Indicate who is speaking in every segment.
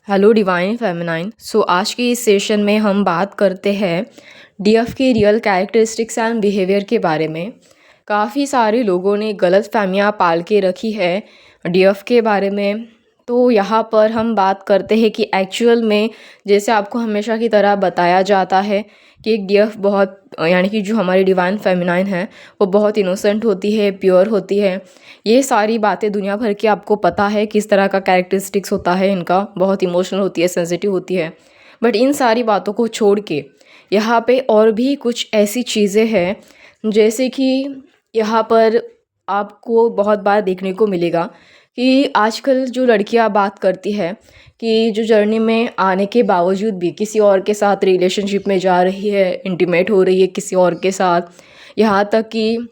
Speaker 1: Hello divine feminine. आज के इस सेशन में हम बात करते हैं डीएफ के रियल कैरेक्टरिस्टिक्स एंड बिहेवियर के बारे में। काफ़ी सारे लोगों ने गलत फहमियाँ पाल के रखी है डीएफ के बारे में। तो यहाँ पर हम बात करते हैं कि एक्चुअल में जैसे आपको हमेशा की तरह बताया जाता है कि एक डीएफ बहुत यानी कि जो हमारी डिवाइन फेमिनाइन है वो बहुत इनोसेंट होती है, प्योर होती है। ये सारी बातें दुनिया भर की आपको पता है किस तरह का कैरेक्टरिस्टिक्स होता है इनका, बहुत इमोशनल होती है, सेंसिटिव होती है। बट इन सारी बातों को छोड़ के यहाँ पे और भी कुछ ऐसी चीज़ें हैं जैसे कि यहाँ पर आपको बहुत बार देखने को मिलेगा कि आजकल जो लड़कियाँ बात करती है कि जो जर्नी में आने के बावजूद भी किसी और के साथ रिलेशनशिप में जा रही है, इंटीमेट हो रही है किसी और के साथ, यहाँ तक कि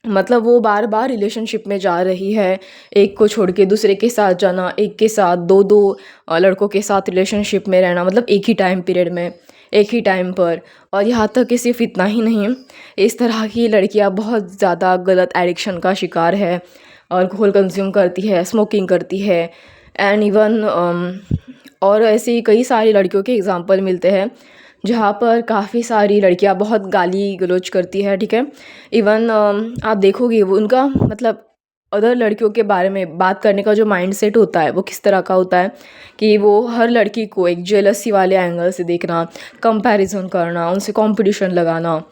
Speaker 1: मतलब वो बार बार रिलेशनशिप में जा रही है, एक को छोड़ के दूसरे के साथ जाना, एक के साथ दो दो लड़कों के साथ रिलेशनशिप में रहना, मतलब एक ही टाइम पीरियड में एक ही टाइम पर। और यहाँ तक कि सिर्फ इतना ही नहीं, इस तरह की लड़कियाँ बहुत ज़्यादा गलत एडिक्शन का शिकार है, अल्कोहल कंज्यूम करती है, स्मोकिंग करती है एंड इवन और ऐसी कई सारी लड़कियों के एग्जांपल मिलते हैं जहाँ पर काफ़ी सारी लड़कियाँ बहुत गाली गलौज करती है, ठीक है। इवन आप देखोगे वो उनका मतलब अदर लड़कियों के बारे में बात करने का जो माइंडसेट होता है वो किस तरह का होता है कि वो हर लड़की को एक जेलसी वाले एंगल से देखना, कंपैरिजन करना, उनसे कंपटीशन लगाना।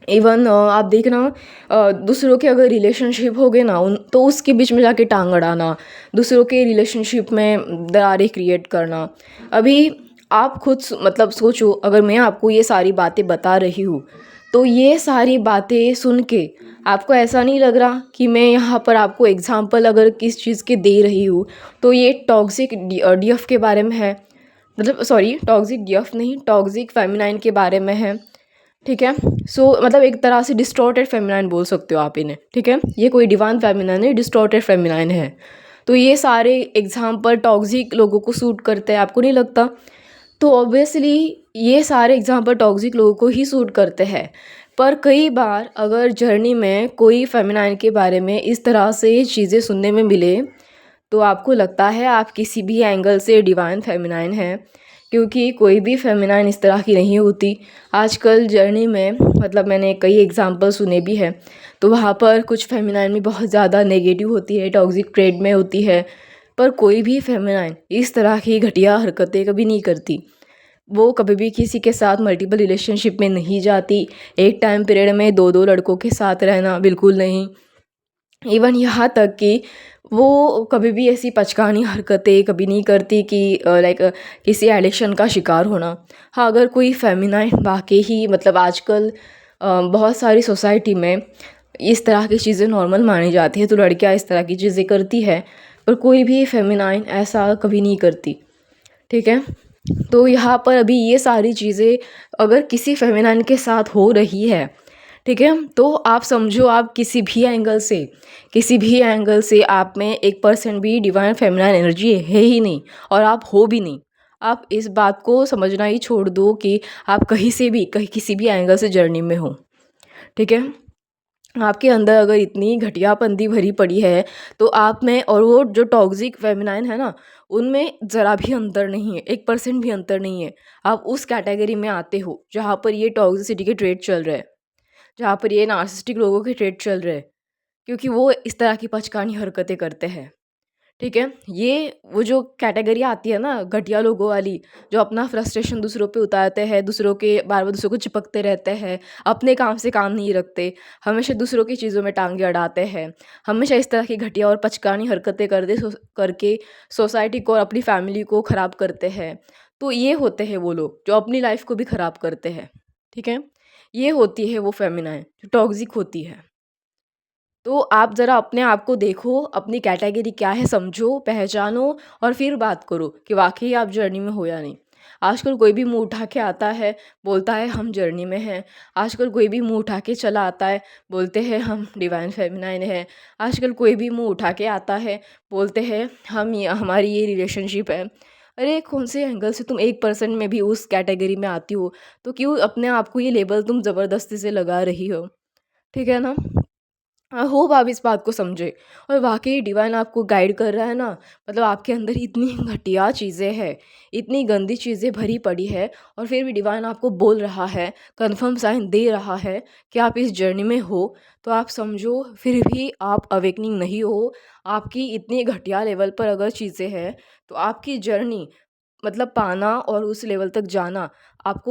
Speaker 1: इवन आप देखना दूसरों के अगर रिलेशनशिप हो गए ना उन तो उसके बीच में जाके टांग अड़ाना, दूसरों के रिलेशनशिप में दरारें क्रिएट करना। अभी आप खुद मतलब सोचो, अगर मैं आपको ये सारी बातें बता रही हूँ तो ये सारी बातें सुन के आपको ऐसा नहीं लग रहा कि मैं यहाँ पर आपको एग्जांपल अगर किस चीज़ के दे रही हूँ तो ये टॉक्सिक डीएफ के बारे में है, मतलब सॉरी टॉक्सिक डीएफ नहीं, टॉक्सिक फेमिनाइन के बारे में है, ठीक है। मतलब एक तरह से डिस्टॉर्टेड फेमिनाइन बोल सकते हो आप इन्हें, ठीक है। ये कोई डिवाइन फेमिनाइन नहीं, डिस्टॉर्टेड फेमिनाइन है। तो ये सारे एग्जाम्पल टॉक्सिक लोगों को सूट करते हैं, आपको नहीं लगता? तो ऑब्वियसली ये सारे एग्जाम्पल टॉक्सिक लोगों को ही सूट करते हैं। पर कई बार अगर जर्नी में कोई फेमिनाइन के बारे में इस तरह से चीज़ें सुनने में मिले तो आपको लगता है आप किसी भी एंगल से डिवाइन फेमिनाइन है, क्योंकि कोई भी फेमिनाइन इस तरह की नहीं होती। आजकल जर्नी में मतलब मैंने कई एग्जांपल सुने भी हैं, तो वहाँ पर कुछ फेमिनाइन में बहुत ज़्यादा नेगेटिव होती है, टॉक्सिक ट्रेड में होती है। पर कोई भी फेमिनाइन इस तरह की घटिया हरकतें कभी नहीं करती। वो कभी भी किसी के साथ मल्टीपल रिलेशनशिप में नहीं जाती, एक टाइम पीरियड में दो दो लड़कों के साथ रहना बिल्कुल नहीं। इवन यहाँ तक कि वो कभी भी ऐसी पचकानी हरकतें कभी नहीं करती कि लाइक किसी एडिक्शन का शिकार होना। हाँ, अगर कोई फेमिनाइन वाकई ही मतलब आजकल बहुत सारी सोसाइटी में इस तरह की चीज़ें नॉर्मल मानी जाती है तो लड़कियां इस तरह की चीज़ें करती है, पर कोई भी फेमिनाइन ऐसा कभी नहीं करती, ठीक है। तो यहाँ पर अभी ये सारी चीज़ें अगर किसी फेमिनाइन के साथ हो रही है, ठीक है, तो आप समझो आप किसी भी एंगल से आप में 1% भी डिवाइन फेमिनाइन एनर्जी है ही नहीं, और आप हो भी नहीं। आप इस बात को समझना ही छोड़ दो कि आप कहीं से भी कहीं किसी भी एंगल से जर्नी में हो, ठीक है। आपके अंदर अगर इतनी घटियापंती भरी पड़ी है तो आप में और वो जो टॉक्सिक फेमिनाइन है ना, उनमें ज़रा भी अंतर नहीं है, 1% भी अंतर नहीं है। आप उस कैटेगरी में आते हो जहाँ पर ये टॉक्सिसिटी के ट्रेड चल रहे हैं, जहाँ पर ये नार्सिसिस्टिक लोगों के ट्रेड चल रहे हैं, क्योंकि वो इस तरह की पचकानी हरकतें करते हैं, ठीक है। ये वो जो कैटेगरी आती है ना घटिया लोगों वाली, जो अपना फ्रस्ट्रेशन दूसरों पे उतारते हैं, दूसरों के बार बार दूसरों को चिपकते रहते हैं, अपने काम से काम नहीं रखते, हमेशा दूसरों की चीज़ों में टांगे अड़ाते हैं, हमेशा इस तरह की घटिया और पचकानी हरकतें करके सोसाइटी को और अपनी फैमिली को ख़राब करते हैं। तो ये होते हैं वो लोग जो अपनी लाइफ को भी ख़राब करते हैं, ठीक है। ये होती है वो फेमिनाइन जो टॉक्सिक होती है। तो आप ज़रा अपने आप को देखो, अपनी कैटेगरी क्या है समझो, पहचानो और फिर बात करो कि वाक़ई आप जर्नी में हो या नहीं। आजकल कोई भी मुँह उठा के आता है, बोलता है हम जर्नी में हैं। आजकल कोई भी मुँह उठा के चला आता है, बोलते हैं हम डिवाइन फेमिनाइन हैं। आजकल कोई भी मुँह उठा के आता है, बोलते हैं हम ये हमारी ये रिलेशनशिप है। अरे कौन से एंगल से तुम 1% में भी उस कैटेगरी में आती हो, तो क्यों अपने आप को ये लेबल तुम ज़बरदस्ती से लगा रही हो? ठीक है ना? होप आप इस बात को समझे और वाक़ई डिवाइन आपको गाइड कर रहा है ना, मतलब आपके अंदर इतनी घटिया चीज़ें हैं, इतनी गंदी चीज़ें भरी पड़ी है और फिर भी डिवाइन आपको बोल रहा है, कन्फर्म साइन दे रहा है कि आप इस जर्नी में हो, तो आप समझो फिर भी आप अवेकनिंग नहीं हो। आपकी इतनी घटिया लेवल पर अगर चीज़ें हैं, तो आपकी जर्नी मतलब पाना और उस लेवल तक जाना आप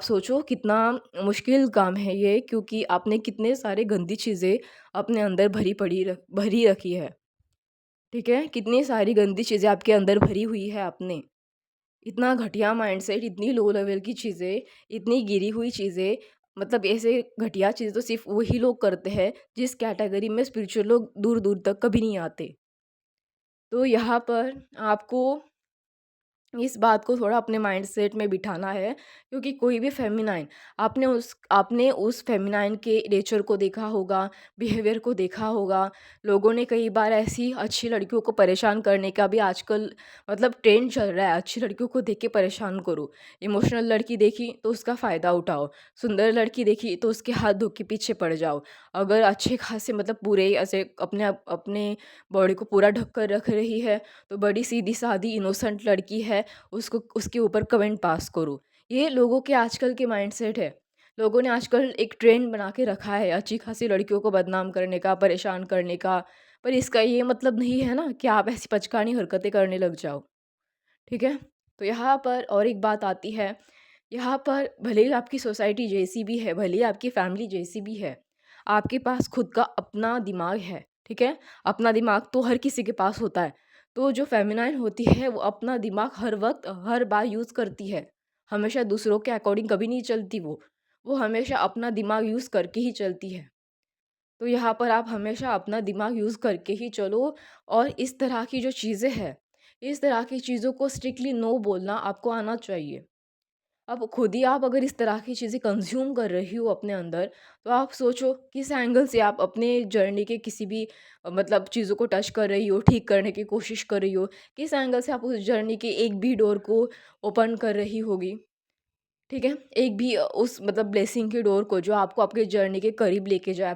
Speaker 1: सोचो कितना मुश्किल काम है ये, क्योंकि आपने कितने सारे गंदी चीज़ें अपने अंदर भरी रखी है। ठीक है? कितनी सारी गंदी चीज़ें आपके अंदर भरी हुई है आपने। इतना घटिया माइंडसेट, इतनी लो लेवल की चीज़ें, इतनी गिरी हुई चीज़ें, मतलब ऐसे घटिया चीज़ तो सिर्फ़ वही लोग करते हैं जिस कैटेगरी में स्पिरिचुअल लोग दूर-दूर तक कभी नहीं आते। तो यहाँ पर आपको इस बात को थोड़ा अपने माइंडसेट में बिठाना है, क्योंकि कोई भी फेमिनाइन आपने उस फेमिनाइन के नेचर को देखा होगा, बिहेवियर को देखा होगा। लोगों ने कई बार ऐसी अच्छी लड़कियों को परेशान करने का भी आजकल मतलब ट्रेंड चल रहा है, अच्छी लड़कियों को देख के परेशान करो। इमोशनल लड़की देखी तो उसका फ़ायदा उठाओ, सुंदर लड़की देखी तो उसके हाथ धो के पीछे पड़ जाओ। अगर अच्छे खासे मतलब पूरे ऐसे अपने बॉडी को पूरा ढक कर रख रही है, तो बड़ी सीधी-सादी इनोसेंट लड़की है, उसको उसके ऊपर कमेंट पास करो। ये लोगों के आजकल के माइंडसेट है। लोगों ने आजकल एक ट्रेंड बना के रखा है अच्छी खासी लड़कियों को बदनाम करने का, परेशान करने का। पर इसका ये मतलब नहीं है ना कि आप ऐसी पचकानी हरकतें करने लग जाओ। ठीक है? तो यहाँ पर और एक बात आती है, यहाँ पर भले ही आपकी सोसाइटी जैसी भी है, भले ही आपकी फैमिली जैसी भी है, आपके पास खुद का अपना दिमाग है, ठीक है? अपना दिमाग तो हर किसी के पास होता है। तो जो फेमिनाइन होती है वो अपना दिमाग हर वक़्त, हर बार यूज़ करती है। हमेशा दूसरों के अकॉर्डिंग कभी नहीं चलती वो। वो हमेशा अपना दिमाग यूज़ करके ही चलती है। तो यहाँ पर आप हमेशा अपना दिमाग यूज़ करके ही चलो और इस तरह की जो चीज़ें हैं, इस तरह की चीज़ों को स्ट्रिक्टली नो बोलना आपको आना चाहिए। अब खुद ही आप अगर इस तरह की चीज़ें कंज़्यूम कर रही हो अपने अंदर, तो आप सोचो किस एंगल से आप अपने जर्नी के किसी भी मतलब चीज़ों को टच कर रही हो, ठीक करने की कोशिश कर रही हो, किस एंगल से आप उस जर्नी के एक भी डोर को ओपन कर रही होगी। ठीक है? एक भी उस मतलब ब्लेसिंग के डोर को जो आपको आपके जर्नी के करीब लेके जाए,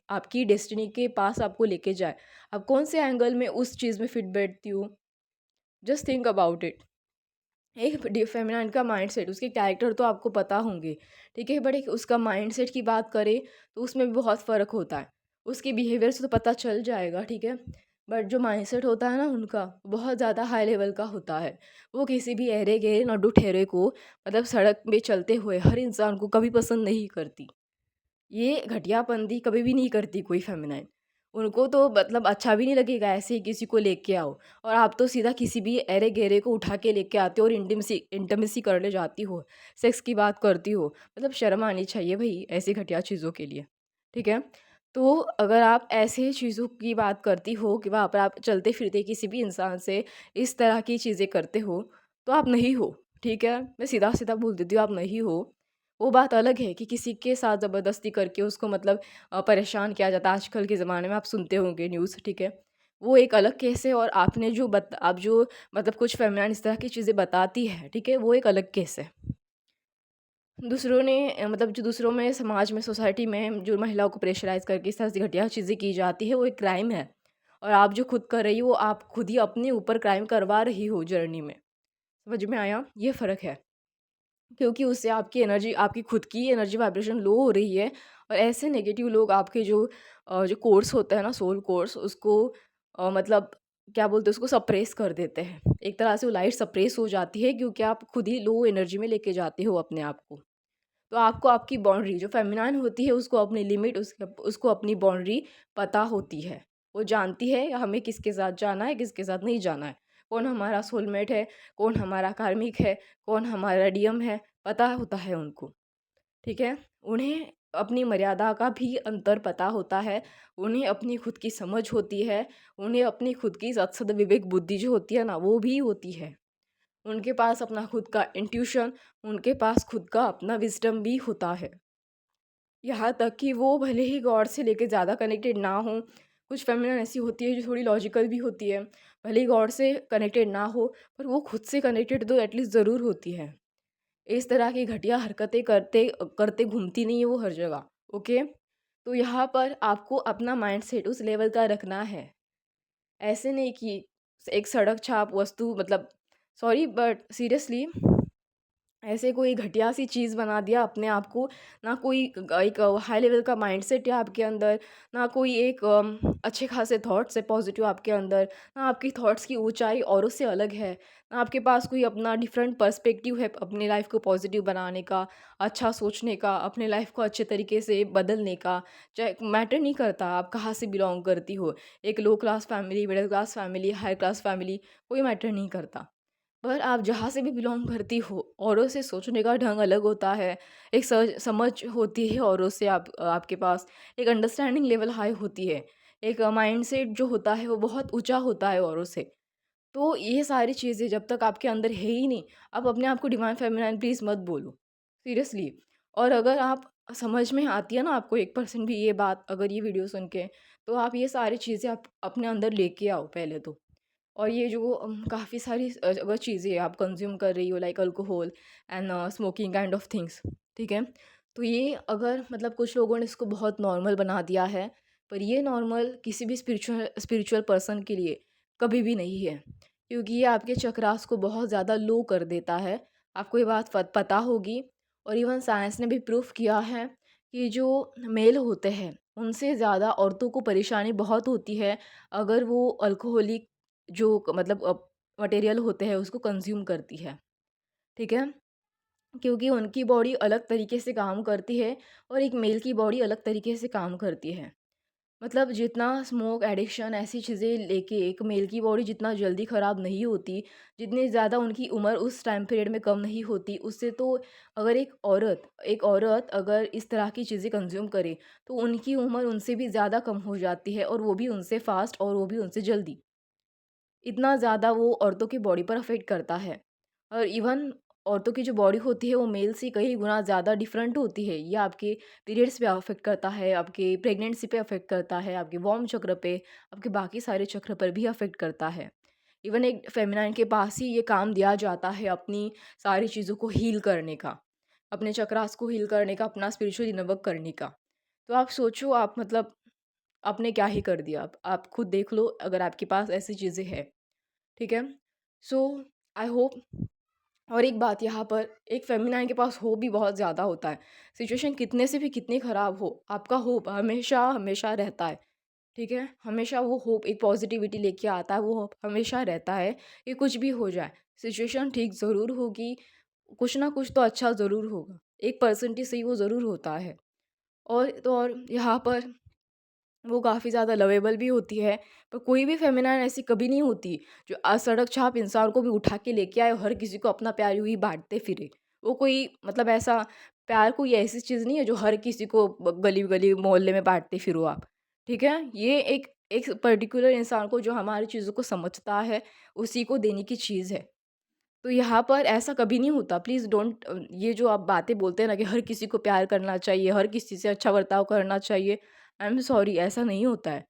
Speaker 1: आपकी डेस्टिनी के पास आपको लेके जाए। आप कौन से एंगल में उस चीज़ में फिट बैठती हो? Just think about it. एक फेमिनाइन का माइंडसेट, उसके कैरेक्टर तो आपको पता होंगे, ठीक है? बट एक उसका माइंडसेट की बात करें, तो उसमें भी बहुत फ़र्क होता है। उसके बिहेवियर से तो पता चल जाएगा, ठीक है? बट जो माइंडसेट होता है ना उनका, बहुत ज़्यादा हाई लेवल का होता है। वो किसी भी ऐरे-गैरे नड्डू-ठेरे को मतलब सड़क में चलते हुए हर इंसान को कभी पसंद नहीं करती। ये घटियापंती कभी भी नहीं करती कोई फेमिनाइन। उनको तो मतलब अच्छा भी नहीं लगेगा ऐसे ही किसी को लेके आओ, और आप तो सीधा किसी भी ऐरे-गैरे को उठा के लेके आते हो और इंटिमेसी करने जाती हो, सेक्स की बात करती हो। मतलब शर्म आनी चाहिए भई ऐसी घटिया चीज़ों के लिए, ठीक है? तो अगर आप ऐसे चीज़ों की बात करती हो कि वहाँ पर आप चलते-फिरते किसी भी इंसान से इस तरह की चीज़ें करते हो, तो आप नहीं हो, ठीक है? मैं सीधा-सीधा बोल देती हूँ, आप नहीं हो। वो बात अलग है कि किसी के साथ ज़बरदस्ती करके उसको मतलब परेशान किया जाता है। आजकल के ज़माने में आप सुनते होंगे न्यूज़, ठीक है? वो एक अलग केस है, और आप जो मतलब कुछ फ़ेमिनाइन इस तरह की चीज़ें बताती है, ठीक है? वो एक अलग केस है। दूसरों ने मतलब जो दूसरों में समाज में, सोसाइटी में जो महिलाओं को प्रेशराइज़ करके इस तरह से घटिया चीज़ें की जाती है, वो एक क्राइम है। और आप जो खुद कर रही हो, आप खुद ही अपने ऊपर क्राइम करवा रही हो जर्नी में। समझ में आया? ये फ़र्क है। क्योंकि उससे आपकी खुद की एनर्जी वाइब्रेशन लो हो रही है, और ऐसे नेगेटिव लोग आपके जो कोर्स होता है ना, सोल कोर्स, उसको मतलब क्या बोलते हैं, उसको सप्रेस कर देते हैं। एक तरह से वो लाइट सप्रेस हो जाती है, क्योंकि आप खुद ही लो एनर्जी में लेके जाते हो अपने आप को। तो आपको आपकी बाउंड्री जो फेमिनाइन होती है, उसको अपनी लिमिट, उसको अपनी बाउंड्री पता होती है। वो जानती है हमें किसके साथ जाना है, किसके साथ नहीं जाना है। कौन हमारा सोलमेट है, कौन हमारा कार्मिक है, कौन हमारा डीएम है, पता होता है उनको। ठीक है? उन्हें अपनी मर्यादा का भी अंतर पता होता है, उन्हें अपनी खुद की समझ होती है, उन्हें अपनी खुद की सद्सद विवेक बुद्धि जो होती है ना, वो भी होती है। उनके पास अपना खुद का इंट्यूशन, उनके पास खुद का अपना विज़डम भी होता है। यहाँ तक कि वो भले ही गॉड से लेके ज़्यादा कनेक्टेड ना हों, कुछ फ़ेमिनिन ऐसी होती है जो थोड़ी लॉजिकल भी होती है। भले ही गॉड से कनेक्टेड ना हो, पर वो खुद से कनेक्टेड तो एटलीस्ट ज़रूर होती है। इस तरह की घटिया हरकतें करते करते घूमती नहीं है वो हर जगह, ओके? तो यहाँ पर आपको अपना माइंडसेट उस लेवल का रखना है। ऐसे नहीं कि एक सड़क छाप वस्तु मतलब सॉरी बट सीरियसली ऐसे कोई घटिया सी चीज़ बना दिया अपने आप को, ना कोई एक हाई लेवल का माइंडसेट है आपके अंदर, ना कोई एक अच्छे खासे थॉट्स है पॉजिटिव आपके अंदर, ना आपकी थॉट्स की ऊंचाई औरों से अलग है, ना आपके पास कोई अपना डिफरेंट पर्सपेक्टिव है अपनी लाइफ को पॉजिटिव बनाने का, अच्छा सोचने का, अपने लाइफ को अच्छे तरीके से बदलने का। चाहे मैटर नहीं करता आप कहाँ से बिलोंग करती हो, एक low class family, middle class family, high class family, कोई मैटर नहीं करता। पर आप जहाँ से भी बिलॉन्ग करती हो, औरों से सोचने का ढंग अलग होता है। एक समझ होती है औरों से आपके पास, एक अंडरस्टैंडिंग लेवल हाई होती है। एक माइंडसेट जो होता है वो बहुत ऊँचा होता है औरों से। तो ये सारी चीज़ें जब तक आपके अंदर है ही नहीं, आप अपने आप को डिवाइन फेमिनाइन प्लीज़ मत बोलो, सीरियसली। और अगर आप समझ में आती है ना आपको 1% भी ये बात अगर ये वीडियो सुन के, तो आप ये सारी चीज़ें आप अपने अंदर लेके आओ पहले तो। और ये जो काफ़ी सारी अगर चीज़ें आप कंज़्यूम कर रही हो like alcohol and smoking kind of things, ठीक है? तो ये अगर मतलब कुछ लोगों ने इसको बहुत नॉर्मल बना दिया है, पर ये नॉर्मल किसी भी स्पिरिचुअल पर्सन के लिए कभी भी नहीं है। क्योंकि ये आपके चक्रास को बहुत ज़्यादा लो कर देता है। आपको ये बात पता होगी और इवन साइंस ने भी प्रूफ किया है कि जो मेल होते हैं, उनसे ज़्यादा औरतों को परेशानी बहुत होती है अगर वो अल्कोहलिक जो मतलब मटेरियल होते हैं उसको कंज़्यूम करती है, ठीक है? क्योंकि उनकी बॉडी अलग तरीके से काम करती है और एक मेल की बॉडी अलग तरीके से काम करती है। मतलब जितना स्मोक एडिक्शन ऐसी चीज़ें लेके एक मेल की बॉडी जितना जल्दी ख़राब नहीं होती, जितनी ज़्यादा उनकी उम्र उस टाइम पीरियड में कम नहीं होती, उससे तो अगर एक औरत अगर इस तरह की चीज़ें कंज़्यूम करे, तो उनकी उम्र उनसे भी ज़्यादा कम हो जाती है और वो भी उनसे फ़ास्ट और वो भी उनसे जल्दी। इतना ज़्यादा वो औरतों की बॉडी पर अफ़ेक्ट करता है। और इवन औरतों की जो बॉडी होती है वो मेल से कई गुना ज़्यादा डिफरेंट होती है। ये आपके पीरियड्स पे अफ़ेक्ट करता है, आपके प्रेगनेंसी पे अफ़ेक्ट करता है, आपके वॉर्म चक्र पे, आपके बाकी सारे चक्र पर भी अफ़ेक्ट करता है। इवन एक फेमिनाइन के पास ही ये काम दिया जाता है अपनी सारी चीज़ों को हील करने का, अपने चक्रास को हील करने का, अपना स्पिरिचुअल इनवर्क करने का। तो आप सोचो आप मतलब आपने क्या ही कर दिया। आप खुद देख लो अगर आपके पास ऐसी चीज़ें हैं। ठीक है? सो आई होप और एक बात यहाँ पर एक फेमिनाइन के पास होप भी बहुत ज़्यादा होता है। सिचुएशन कितने से भी कितनी ख़राब हो, आपका होप हमेशा हमेशा रहता है, ठीक है? हमेशा वो होप एक पॉज़िटिविटी लेके आता है, वो होप हमेशा रहता है कि कुछ भी हो जाए, सिचुएशन ठीक ज़रूर होगी, कुछ ना कुछ तो अच्छा ज़रूर होगा। 1% सही वो ज़रूर होता है। और यहाँ पर वो काफ़ी ज़्यादा लवेबल भी होती है, पर कोई भी फ़ेमिनाइन ऐसी कभी नहीं होती, जो सड़क छाप इंसान को भी उठा के लेके आए और हर किसी को अपना प्यार यूँ ही बाँटते फिरे। वो कोई मतलब ऐसा प्यार कोई ऐसी चीज़ नहीं है जो हर किसी को गली-गली, मोहल्ले में बाँटते फिरो आप, ठीक है? ये एक एक पर्टिकुलर इंसान को जो हमारी चीज़ों को समझता है, उसी को देने की चीज़ है। तो यहाँ पर ऐसा कभी नहीं होता प्लीज़ डोंट ये जो आप बातें बोलते हैं ना कि हर किसी को प्यार करना चाहिए, हर किसी से अच्छा बर्ताव करना चाहिए, आई एम सॉरी ऐसा नहीं होता है।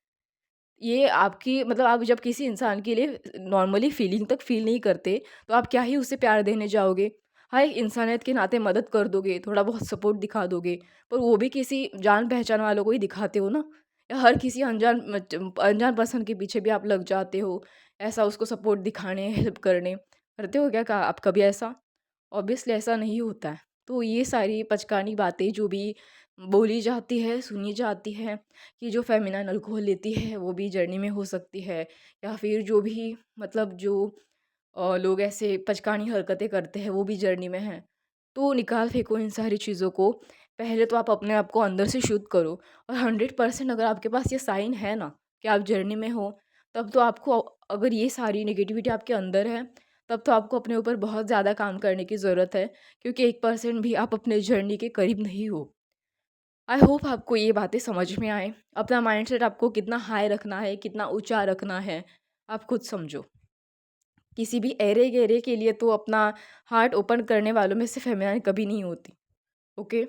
Speaker 1: ये आपकी मतलब आप जब किसी इंसान के लिए नॉर्मली फीलिंग तक फ़ील नहीं करते, तो आप क्या ही उसे प्यार देने जाओगे? हाँ, एक इंसानियत के नाते मदद कर दोगे, थोड़ा बहुत सपोर्ट दिखा दोगे, पर वो भी किसी जान-पहचान वालों को ही दिखाते हो ना। या हर किसी अनजान पर्सन के पीछे भी आप लग जाते हो, ऐसा उसको सपोर्ट दिखाने, हेल्प करने। करते हो क्या आप कभी ऐसा? ऑब्वियसली ऐसा नहीं होता है। तो ये सारी पचकानी बातें जो भी बोली जाती है, सुनी जाती है कि जो फ़ेमिनाइन अल्कोहल लेती है वो भी जर्नी में हो सकती है या फिर जो भी मतलब जो लोग ऐसे पचकानी हरकतें करते हैं वो भी जर्नी में हैं। तो निकाल फेंको इन सारी चीज़ों को। पहले तो आप अपने आप को अंदर से शुद्ध करो और 100% अगर आपके पास ये साइन है ना कि आप जर्नी में हो, तब तो आपको अगर ये सारी नेगेटिविटी आपके अंदर है, तब तो आपको अपने ऊपर बहुत ज़्यादा काम करने की ज़रूरत है क्योंकि 1% भी आप अपने जर्नी के करीब नहीं हो। आई होप आपको ये बातें समझ में आएँ। अपना माइंडसेट आपको कितना हाई रखना है, कितना ऊँचा रखना है, आप खुद समझो। किसी भी एरे-गेरे के लिए तो अपना हार्ट ओपन करने वालों में से फेमिनाइन कभी नहीं होती, ओके?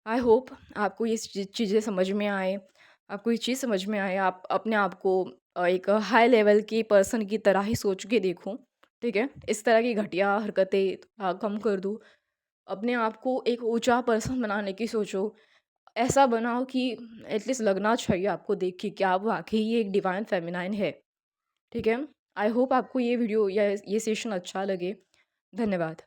Speaker 1: आई होप आपको ये चीज़ें समझ में आए, आपको ये चीज़ समझ में आए, आप अपने आप को एक हाई लेवल की पर्सन की तरह ही सोच के देखो, ठीक है? इस तरह की घटिया हरकतें कम कर दो। अपने आप को एक ऊँचा पर्सन बनाने की सोचो। ऐसा बनाओ कि एटलीस्ट लगना चाहिए आपको देख के कि आप वाक़ई ये एक डिवाइन फेमिनाइन है, ठीक है? आई होप आपको ये वीडियो या ये सेशन अच्छा लगे। धन्यवाद।